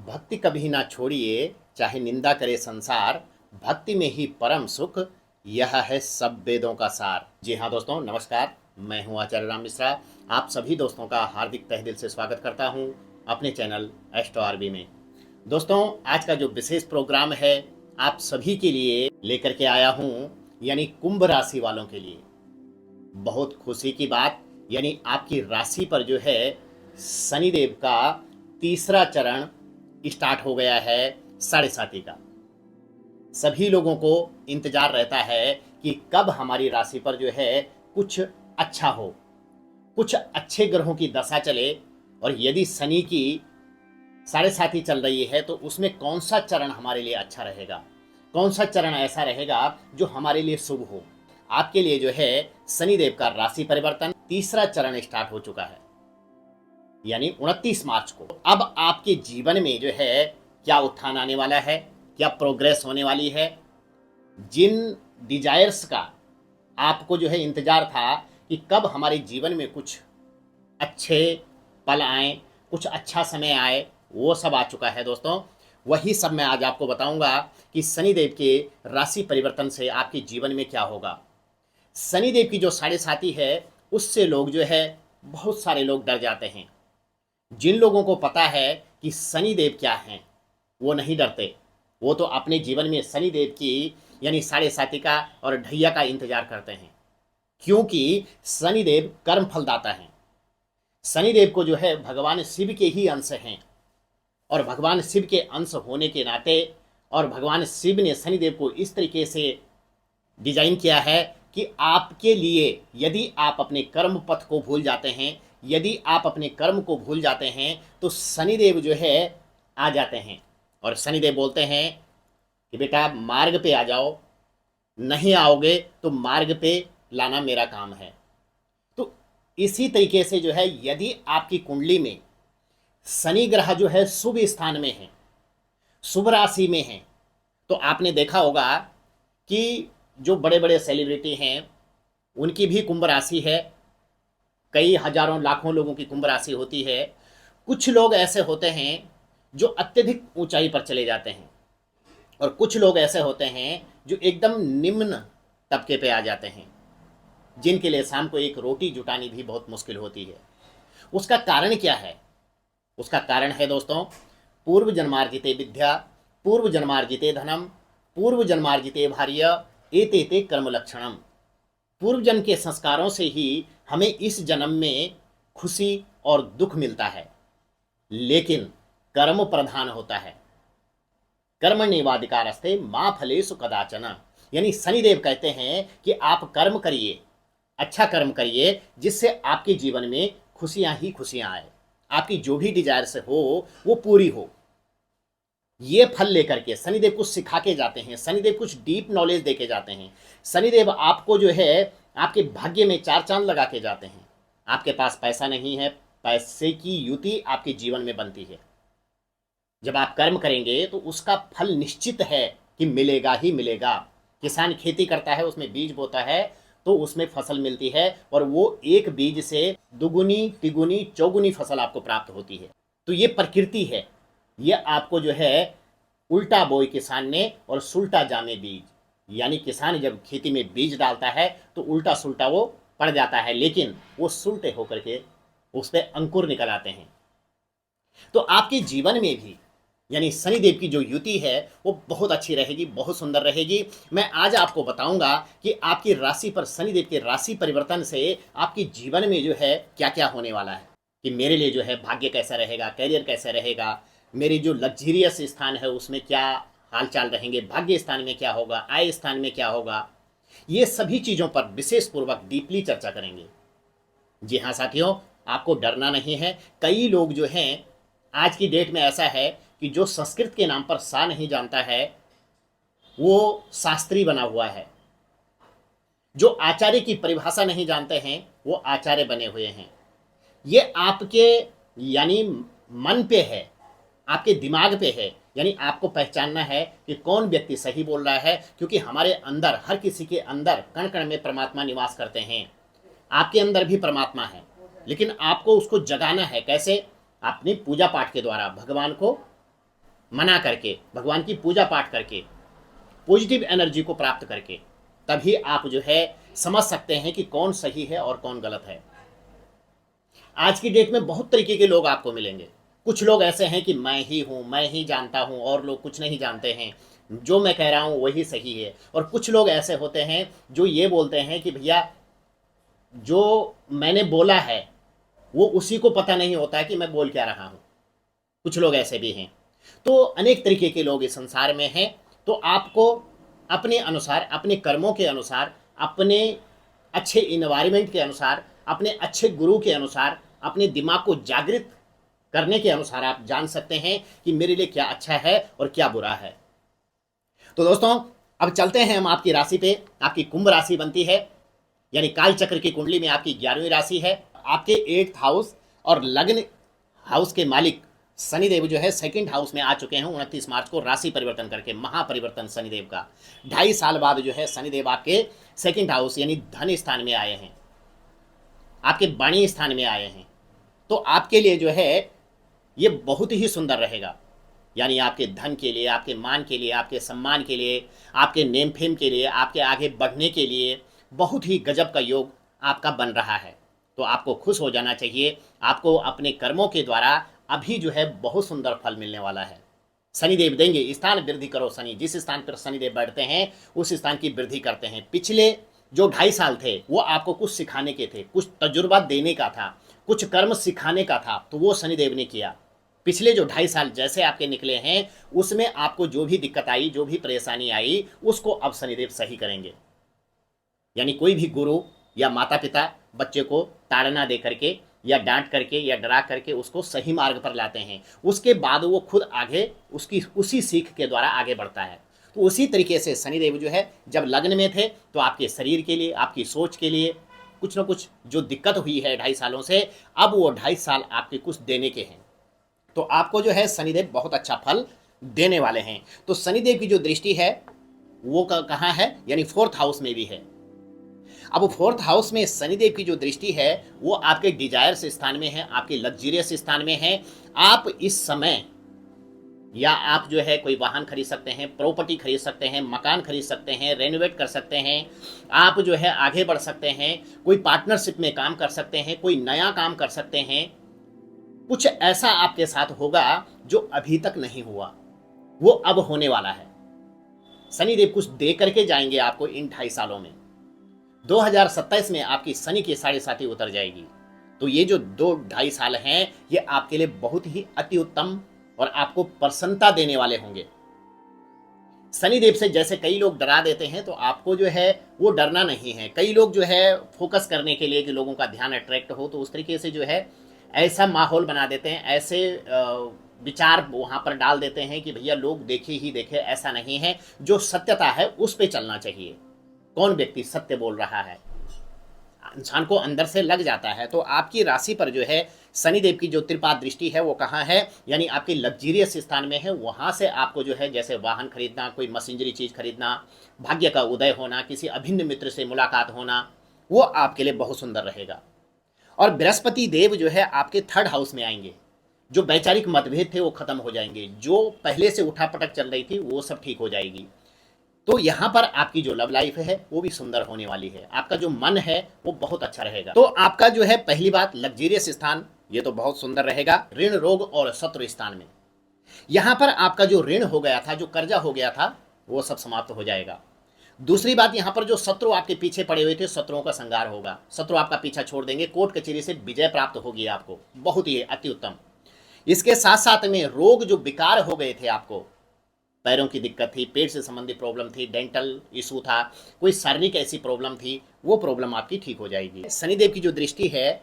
भक्ति कभी ना छोड़िए, चाहे निंदा करे संसार, भक्ति में ही परम सुख, यह है सब वेदों का सार। जी हाँ दोस्तों, नमस्कार। मैं हूँ आचार्य राम मिश्रा। आप सभी दोस्तों का हार्दिक तहे दिल से स्वागत करता हूँ अपने चैनल एस्ट्रो आरबी में। दोस्तों, आज का जो विशेष प्रोग्राम है आप सभी के लिए लेकर के आया हूँ, यानी कुंभ राशि वालों के लिए बहुत खुशी की बात, यानी आपकी राशि पर जो है शनिदेव का तीसरा चरण स्टार्ट हो गया है, साढ़े साती का। सभी लोगों को इंतजार रहता है कि कब हमारी राशि पर जो है कुछ अच्छा हो, कुछ अच्छे ग्रहों की दशा चले, और यदि शनि की साढ़े साती चल रही है तो उसमें कौन सा चरण हमारे लिए अच्छा रहेगा, कौन सा चरण ऐसा रहेगा जो हमारे लिए शुभ हो। आपके लिए जो है शनिदेव का राशि परिवर्तन तीसरा चरण स्टार्ट हो चुका है, यानी 29 मार्च को। अब आपके जीवन में जो है क्या उत्थान आने वाला है, क्या प्रोग्रेस होने वाली है। जिन डिजायर्स का आपको जो है इंतजार था कि कब हमारे जीवन में कुछ अच्छे पल आए, कुछ अच्छा समय आए, वो सब आ चुका है दोस्तों। वही सब मैं आज आपको बताऊंगा कि शनिदेव के राशि परिवर्तन से आपके जीवन में क्या होगा। शनिदेव की जो साढ़े साती है उससे लोग जो है बहुत सारे लोग डर जाते हैं। जिन लोगों को पता है कि शनिदेव क्या हैं वो नहीं डरते, वो तो अपने जीवन में शनिदेव की यानी साढ़े साती का और ढैया का इंतजार करते हैं, क्योंकि शनिदेव कर्म फलदाता हैं। शनिदेव को जो है भगवान शिव के ही अंश हैं, और भगवान शिव के अंश होने के नाते और भगवान शिव ने शनिदेव को इस तरीके से डिजाइन किया है कि आपके लिए यदि आप अपने कर्म पथ को भूल जाते हैं, यदि आप अपने कर्म को भूल जाते हैं तो शनिदेव जो है आ जाते हैं, और शनिदेव बोलते हैं कि बेटा मार्ग पे आ जाओ, नहीं आओगे तो मार्ग पे लाना मेरा काम है। तो इसी तरीके से जो है यदि आपकी कुंडली में शनि ग्रह जो है शुभ स्थान में है, शुभ राशि में है, तो आपने देखा होगा कि जो बड़े बड़े सेलिब्रिटी हैं उनकी भी कुंभ राशि है। कई हजारों लाखों लोगों की कुंभ राशि होती है। कुछ लोग ऐसे होते हैं जो अत्यधिक ऊंचाई पर चले जाते हैं, और कुछ लोग ऐसे होते हैं जो एकदम निम्न तबके पे आ जाते हैं, जिनके लिए शाम को एक रोटी जुटानी भी बहुत मुश्किल होती है। उसका कारण क्या है? उसका कारण है दोस्तों, पूर्व जन्मार्जिते विद्या, पूर्व जन्मार्जिते धनम, पूर्व जन्मार्जिते भार्य, एतेते कर्म लक्षणम। पूर्व जन्म के संस्कारों से ही हमें इस जन्म में खुशी और दुख मिलता है, लेकिन कर्म प्रधान होता है। कर्मण्येवाधिकारस्ते मा फलेषु कदाचन। यानी शनिदेव कहते हैं कि आप कर्म करिए, अच्छा कर्म करिए, जिससे आपके जीवन में खुशियां ही खुशियां आए, आपकी जो भी डिजायर से हो वो पूरी हो। ये फल लेकर के शनिदेव कुछ सिखा के जाते हैं, शनिदेव कुछ डीप नॉलेज दे के जाते हैं। शनिदेव आपको जो है आपके भाग्य में चार चांद लगा के जाते हैं। आपके पास पैसा नहीं है, पैसे की युति आपके जीवन में बनती है। जब आप कर्म करेंगे तो उसका फल निश्चित है कि मिलेगा ही मिलेगा। किसान खेती करता है, उसमें बीज बोता है तो उसमें फसल मिलती है, और वो एक बीज से दुगुनी तिगुनी चौगुनी फसल आपको प्राप्त होती है। तो ये प्रकृति है। ये आपको जो है उल्टा बोए किसान ने और सुल्टा जामे बीज, यानी किसान जब खेती में बीज डालता है तो उल्टा सुल्टा वो पड़ जाता है, लेकिन वो सुल्टे होकर के उस पर अंकुर निकल आते हैं। तो आपके जीवन में भी यानी शनिदेव की जो युति है वो बहुत अच्छी रहेगी, बहुत सुंदर रहेगी। मैं आज आपको बताऊंगा कि आपकी राशि पर शनिदेव के राशि परिवर्तन से आपके जीवन में जो है क्या क्या होने वाला है, कि मेरे लिए जो है भाग्य कैसा रहेगा, कैरियर कैसा रहेगा, मेरी जो लग्जरियस स्थान है उसमें क्या हाल चाल रहेंगे, भाग्य स्थान में क्या होगा, आय स्थान में क्या होगा। ये सभी चीज़ों पर विशेष पूर्वक डीपली चर्चा करेंगे। जी हाँ साथियों, आपको डरना नहीं है। कई लोग जो हैं आज की डेट में ऐसा है कि जो संस्कृत के नाम पर सा नहीं जानता है वो शास्त्री बना हुआ है, जो आचार्य की परिभाषा नहीं जानते हैं वो आचार्य बने हुए हैं। ये आपके यानी मन पे है, आपके दिमाग पे है, यानी आपको पहचानना है कि कौन व्यक्ति सही बोल रहा है, क्योंकि हमारे अंदर, हर किसी के अंदर कण कण में परमात्मा निवास करते हैं। आपके अंदर भी परमात्मा है, लेकिन आपको उसको जगाना है। कैसे? अपनी पूजा पाठ के द्वारा भगवान को मना करके, भगवान की पूजा पाठ करके, पॉजिटिव एनर्जी को प्राप्त करके, तभी आप जो है समझ सकते हैं कि कौन सही है और कौन गलत है। आज की डेट में बहुत तरीके के लोग आपको मिलेंगे। कुछ लोग ऐसे हैं कि मैं ही हूँ, मैं ही जानता हूँ और लोग कुछ नहीं जानते हैं, जो मैं कह रहा हूँ वही सही है। और कुछ लोग ऐसे होते हैं जो ये बोलते हैं कि भैया जो मैंने बोला है वो उसी को पता नहीं होता है कि मैं बोल क्या रहा हूँ। कुछ लोग ऐसे भी हैं। तो अनेक तरीके के लोग इस संसार में हैं। तो आपको अपने अनुसार, अपने कर्मों के अनुसार, अपने अच्छे इन्वायरमेंट के अनुसार, अपने अच्छे गुरु के अनुसार, अपने दिमाग को जागृत करने के अनुसार आप जान सकते हैं कि मेरे लिए क्या अच्छा है और क्या बुरा है। तो दोस्तों, अब चलते हैं हम आपकी राशि पे। आपकी कुंभ राशि बनती है, यानी काल चक्र की कुंडली में आपकी 11वीं राशि है। आपके 8th हाउस और लग्न हाउस के मालिक शनिदेव जो है सेकंड हाउस में आ चुके हैं 29 मार्च को, राशि परिवर्तन करके। महापरिवर्तन शनिदेव का 2.5 साल बाद जो है शनिदेव आपके सेकंड हाउस यानी धन स्थान में आए हैं, आपके वाणी स्थान में आए हैं। तो आपके लिए जो है ये बहुत ही सुंदर रहेगा, यानी आपके धन के लिए, आपके मान के लिए, आपके सम्मान के लिए, आपके नेम फेम के लिए, आपके आगे बढ़ने के लिए बहुत ही गजब का योग आपका बन रहा है। तो आपको खुश हो जाना चाहिए। आपको अपने कर्मों के द्वारा अभी जो है बहुत सुंदर फल मिलने वाला है। शनिदेव देंगे। स्थान वृद्धि करो शनि, जिस स्थान पर शनिदेव बैठते हैं उस स्थान की वृद्धि करते हैं। पिछले जो 2.5 साल थे वो आपको कुछ सिखाने के थे, कुछ तजुर्बा देने का था, कुछ कर्म सिखाने का था, तो वो शनिदेव ने किया। पिछले जो 2.5 साल जैसे आपके निकले हैं उसमें आपको जो भी दिक्कत आई, जो भी परेशानी आई, उसको अब शनिदेव सही करेंगे। यानी कोई भी गुरु या माता पिता बच्चे को ताड़ना दे करके या डांट करके या डरा करके उसको सही मार्ग पर लाते हैं, उसके बाद वो खुद आगे उसकी उसी सीख के द्वारा आगे बढ़ता है। तो उसी तरीके से शनिदेव जो है जब लग्न में थे तो आपके शरीर के लिए, आपकी सोच के लिए कुछ ना कुछ जो दिक्कत हुई है 2.5 सालों से, अब वो 2.5 साल आपके कुछ देने के हैं। तो आपको जो है शनिदेव बहुत अच्छा फल देने वाले हैं। तो शनिदेव की जो दृष्टि है वो कहाँ है, यानी 4th हाउस में भी है। अब 4th हाउस में शनिदेव की जो दृष्टि है वो आपके डिजायर्स स्थान में है, आपके लग्जरियस स्थान में है। आप इस समय या आप जो है कोई वाहन खरीद सकते हैं, प्रॉपर्टी खरीद सकते हैं, मकान खरीद सकते हैं, रेनोवेट कर सकते हैं, आप जो है आगे बढ़ सकते हैं, कोई पार्टनरशिप में काम कर सकते हैं, कोई नया काम कर सकते हैं। कुछ ऐसा आपके साथ होगा जो अभी तक नहीं हुआ, वो अब होने वाला है। शनिदेव कुछ दे करके जाएंगे आपको इन 2.5 सालों में। 2027 में आपकी शनि की 7.5 उतर जाएगी। तो ये जो 2-2.5 साल हैं ये आपके लिए बहुत ही अति उत्तम और आपको प्रसन्नता देने वाले होंगे। शनिदेव से जैसे कई लोग डरा देते हैं, तो आपको जो है वो डरना नहीं है। कई लोग जो है फोकस करने के लिए कि लोगों का ध्यान अट्रैक्ट हो, तो उस तरीके से जो है ऐसा माहौल बना देते हैं, ऐसे विचार वहाँ पर डाल देते हैं कि भैया लोग देखे ही देखे। ऐसा नहीं है, जो सत्यता है उस पर चलना चाहिए। कौन व्यक्ति सत्य बोल रहा है इंसान को अंदर से लग जाता है। तो आपकी राशि पर जो है शनिदेव की जो त्रिपाद दृष्टि है वो कहाँ है, यानी आपके लग्जरियस स्थान में है। वहाँ से आपको जो है जैसे वाहन खरीदना, कोई मशीनरी चीज़ खरीदना, भाग्य का उदय होना, किसी अभिन्न मित्र से मुलाकात होना, वो आपके लिए बहुत सुंदर रहेगा। और बृहस्पति देव जो है आपके 3rd हाउस में आएंगे। जो वैचारिक मतभेद थे वो खत्म हो जाएंगे, जो पहले से उठापटक चल रही थी वो सब ठीक हो जाएगी। तो यहाँ पर आपकी जो लव लाइफ है वो भी सुंदर होने वाली है। आपका जो मन है वो बहुत अच्छा रहेगा। तो आपका जो है पहली बात लग्जरियस स्थान ये तो बहुत सुंदर रहेगा। ऋण, रोग और शत्रु स्थान में यहाँ पर आपका जो ऋण हो गया था, जो कर्जा हो गया था, वो सब समाप्त हो जाएगा। दूसरी बात, यहाँ पर जो शत्रु आपके पीछे पड़े हुए थे, शत्रुओं का संहार होगा। शत्रु आपका पीछा छोड़ देंगे, कोर्ट कचहरी से विजय प्राप्त होगी आपको, बहुत ही अति उत्तम। इसके साथ साथ में रोग जो विकार हो गए थे, आपको पैरों की दिक्कत थी, पेट से संबंधित प्रॉब्लम थी, डेंटल इशू था, कोई शारीरिक ऐसी प्रॉब्लम थी, वो प्रॉब्लम आपकी ठीक हो जाएगी। शनिदेव की जो दृष्टि है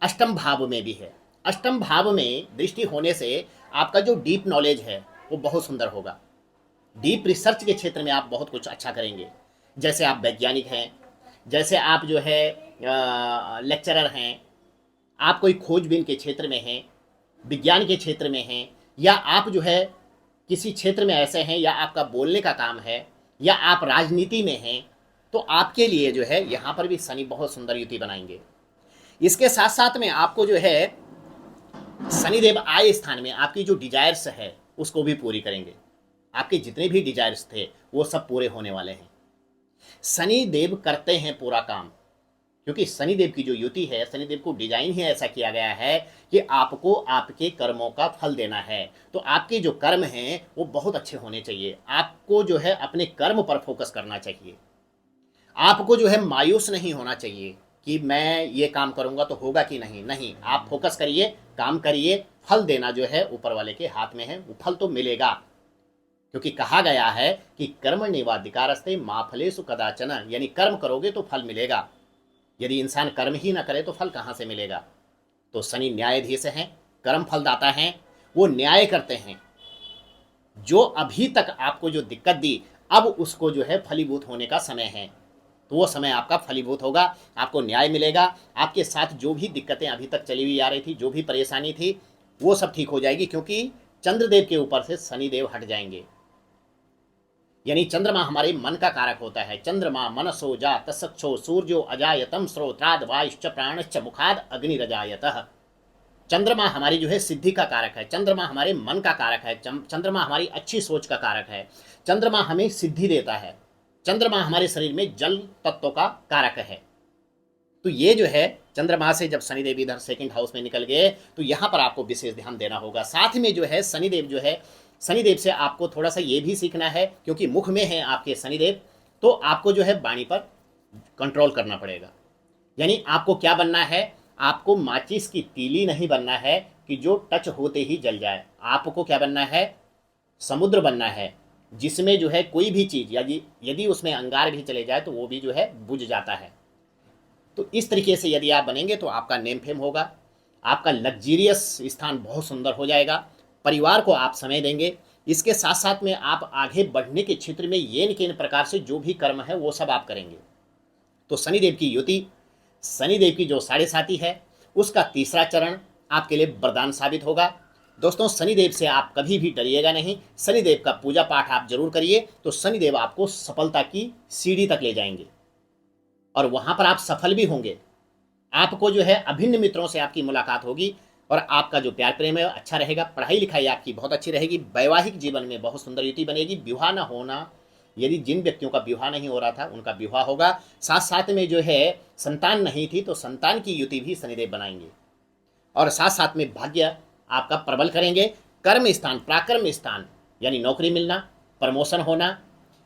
8म भाव में भी है। 8म भाव में दृष्टि होने से आपका जो डीप नॉलेज है वो बहुत सुंदर होगा। डीप रिसर्च के क्षेत्र में आप बहुत कुछ अच्छा करेंगे। जैसे आप वैज्ञानिक हैं, जैसे आप जो है लेक्चरर हैं, आप कोई खोजबीन के क्षेत्र में हैं, विज्ञान के क्षेत्र में हैं, या आप जो है किसी क्षेत्र में ऐसे हैं, या आपका बोलने का काम है, या आप राजनीति में हैं, तो आपके लिए जो है यहाँ पर भी शनि बहुत सुंदर युति बनाएंगे। इसके साथ साथ में आपको जो है शनिदेव आय स्थान में आपकी जो डिजायर्स है उसको भी पूरी करेंगे। आपके जितने भी डिजायर्स थे वो सब पूरे होने वाले हैं। शनि देव करते हैं पूरा काम, क्योंकि शनिदेव की जो युति है, शनिदेव को डिजाइन ही ऐसा किया गया है कि आपको आपके कर्मों का फल देना है। तो आपके जो कर्म हैं वो बहुत अच्छे होने चाहिए। आपको जो है अपने कर्म पर फोकस करना चाहिए। आपको जो है मायूस नहीं होना चाहिए कि मैं ये काम करूंगा तो होगा कि नहीं। नहीं, आप फोकस करिए, काम करिए, फल देना जो है ऊपर वाले के हाथ में है, वो फल तो मिलेगा। क्योंकि कहा गया है कि कर्मण्येवाधिकारस्ते मा फलेषु कदाचन, यानी कर्म करोगे तो फल मिलेगा। यदि इंसान कर्म ही ना करे तो फल कहाँ से मिलेगा। तो शनि न्यायाधीश हैं, कर्म फलदाता हैं, वो न्याय करते हैं। जो अभी तक आपको जो दिक्कत दी, अब उसको जो है फलीभूत होने का समय है। तो वो समय आपका फलीभूत होगा, आपको न्याय मिलेगा। आपके साथ जो भी दिक्कतें अभी तक चली हुई आ रही थी, जो भी परेशानी थी, वो सब ठीक हो जाएगी, क्योंकि चंद्रदेव के ऊपर से शनिदेव हट जाएंगे। यानी चंद्रमा हमारे मन का कारक होता है। चंद्रमा मनसो जा तस्क्षो सूर्यो अजायतम स्रोत्राद वायुश्च प्राणश्च मुखाद अग्निरजायतः। चंद्रमा हमारी जो है सिद्धि का कारक है। चंद्रमा हमारे मन का कारक है। चंद्रमा हमारी अच्छी सोच का कारक है। चंद्रमा हमें सिद्धि देता है। चंद्रमा हमारे शरीर में जल तत्व का कारक है। तो ये जो है चंद्रमा से जब शनिदेव इधर सेकंड हाउस में निकल गए तो यहाँ पर आपको विशेष ध्यान देना होगा। साथ में जो है शनिदेव जो है, शनिदेव से आपको थोड़ा सा ये भी सीखना है, क्योंकि मुख में है आपके शनिदेव, तो आपको जो है वाणी पर कंट्रोल करना पड़ेगा। यानी आपको क्या बनना है, आपको माचिस की तीली नहीं बनना है कि जो टच होते ही जल जाए। आपको क्या बनना है, समुद्र बनना है, जिसमें जो है कोई भी चीज़ यदि यदि उसमें अंगार भी चले जाए तो वो भी जो है बुझ जाता है। तो इस तरीके से यदि आप बनेंगे तो आपका नेम फेम होगा, आपका लग्जीरियस स्थान बहुत सुंदर हो जाएगा, परिवार को आप समय देंगे। इसके साथ साथ में आप आगे बढ़ने के क्षेत्र में ये न प्रकार से जो भी कर्म है वो सब आप करेंगे। तो शनिदेव की युति, शनिदेव की जो साढ़े साथी है, उसका तीसरा चरण आपके लिए वरदान साबित होगा। दोस्तों, शनिदेव से आप कभी भी डरिएगा नहीं। शनिदेव का पूजा पाठ आप जरूर करिए, तो शनिदेव आपको सफलता की सीढ़ी तक ले जाएंगे और वहां पर आप सफल भी होंगे। आपको जो है अभिन्न मित्रों से आपकी मुलाकात होगी और आपका जो प्यार प्रेम है अच्छा रहेगा। पढ़ाई लिखाई आपकी बहुत अच्छी रहेगी। वैवाहिक जीवन में बहुत सुंदर युति बनेगी। विवाह न होना, यदि जिन व्यक्तियों का विवाह नहीं हो रहा था उनका विवाह होगा। साथ साथ में जो है संतान नहीं थी तो संतान की युति भी शनिदेव बनाएंगे और साथ साथ में भाग्य आपका प्रबल करेंगे। कर्म स्थान, प्राकर्म स्थान, यानी नौकरी मिलना, प्रमोशन होना,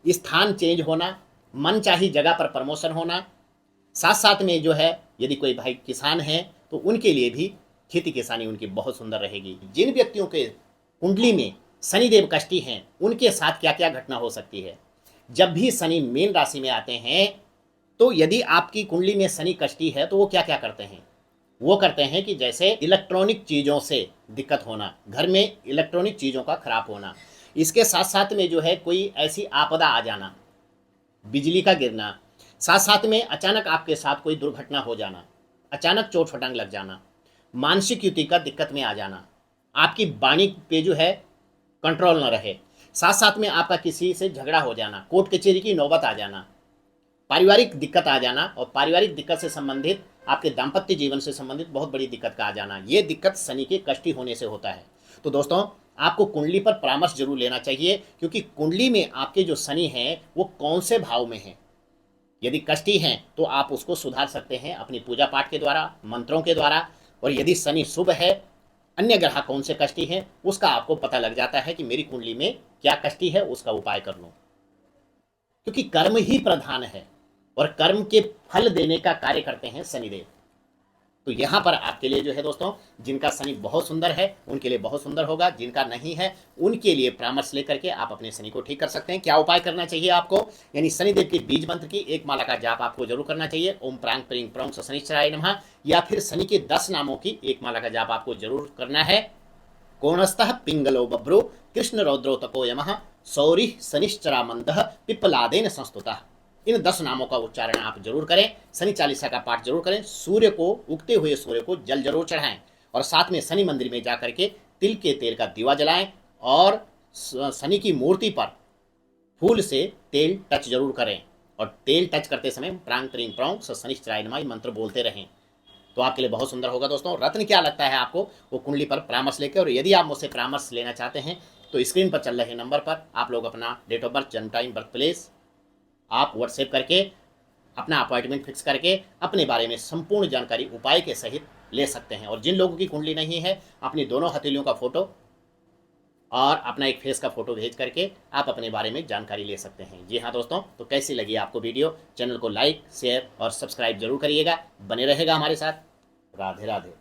स्थान चेंज होना, मन चाही जगह पर प्रमोशन होना। साथ साथ में जो है यदि कोई भाई किसान है तो उनके लिए भी खेती किसानी उनकी बहुत सुंदर रहेगी। जिन व्यक्तियों के कुंडली में शनिदेव कष्टी हैं उनके साथ क्या क्या घटना हो सकती है। जब भी शनि मीन राशि में आते हैं तो यदि आपकी कुंडली में शनि कष्टी है तो वो क्या क्या करते हैं, वो करते हैं कि जैसे इलेक्ट्रॉनिक चीज़ों से दिक्कत होना, घर में इलेक्ट्रॉनिक चीज़ों का खराब होना, इसके साथ साथ में जो है कोई ऐसी आपदा आ जाना, बिजली का गिरना, साथ साथ में अचानक आपके साथ कोई दुर्घटना हो जाना, अचानक चोट फटांग लग जाना, मानसिक युति का दिक्कत में आ जाना, आपकी वाणी पे जो है कंट्रोल न रहे, साथ साथ में आपका किसी से झगड़ा हो जाना, कोर्ट कचहरी की नौबत आ जाना, पारिवारिक दिक्कत आ जाना और पारिवारिक दिक्कत से संबंधित आपके दाम्पत्य जीवन से संबंधित बहुत बड़ी दिक्कत का आ जाना, ये दिक्कत शनि के कष्टी होने से होता है। तो दोस्तों, आपको कुंडली पर परामर्श जरूर लेना चाहिए, क्योंकि कुंडली में आपके जो शनि हैं वो कौन से भाव में हैं। यदि कष्टी हैं तो आप उसको सुधार सकते हैं अपनी पूजा पाठ के द्वारा, मंत्रों के द्वारा। और यदि शनि शुभ है, अन्य ग्रह कौन से कष्टी हैं उसका आपको पता लग जाता है कि मेरी कुंडली में क्या कष्टी है, उसका उपाय कर लो। क्योंकि कर्म ही प्रधान है और कर्म के फल देने का कार्य करते हैं शनिदेव। तो यहाँ पर आपके लिए जो है दोस्तों, जिनका शनि बहुत सुंदर है उनके लिए बहुत सुंदर होगा, जिनका नहीं है उनके लिए परामर्श लेकर के आप अपने शनि को ठीक कर सकते हैं। क्या उपाय करना चाहिए आपको, यानी शनिदेव के बीज मंत्र की एक माला का जाप आपको जरूर करना चाहिए। ओम प्रांग प्रीं प्रौं शनिश्चराय नमः, या फिर शनि के 10 नामों की एक माला का जाप आपको जरूर करना है। कोणस्थः पिंगलो बभ्रो कृष्ण रौद्रो तको यमः सौरिः शनिश्चरा मंदः पिप्पलादेन संस्तुतः। इन 10 नामों का उच्चारण आप जरूर करें। शनि चालीसा का पाठ जरूर करें। सूर्य को, उगते हुए सूर्य को जल जरूर चढ़ाएं और साथ में शनि मंदिर में जाकर के तिल के तेल का दीवा जलाएं और शनि की मूर्ति पर फूल से तेल टच जरूर करें और तेल टच करते समय प्रांग प्रीं प्रौं शनिश्चराय नमः मंत्र बोलते रहें। तो आपके लिए बहुत सुंदर होगा दोस्तों। रत्न क्या लगता है आपको, वो कुंडली पर परामर्श लेकर, और यदि आप मुझसे परामर्श लेना चाहते हैं तो स्क्रीन पर चल रहे नंबर पर आप लोग अपना डेट ऑफ बर्थ, जन्म टाइम, बर्थ प्लेस आप व्हाट्सएप करके अपना अपॉइंटमेंट फिक्स करके अपने बारे में संपूर्ण जानकारी उपाय के सहित ले सकते हैं। और जिन लोगों की कुंडली नहीं है, अपनी दोनों हथेलियों का फोटो और अपना एक फेस का फोटो भेज करके आप अपने बारे में जानकारी ले सकते हैं। जी हाँ दोस्तों, तो कैसी लगी आपको वीडियो? चैनल को लाइक, शेयर और सब्सक्राइब जरूर करिएगा। बने रहेगा हमारे साथ। राधे राधे।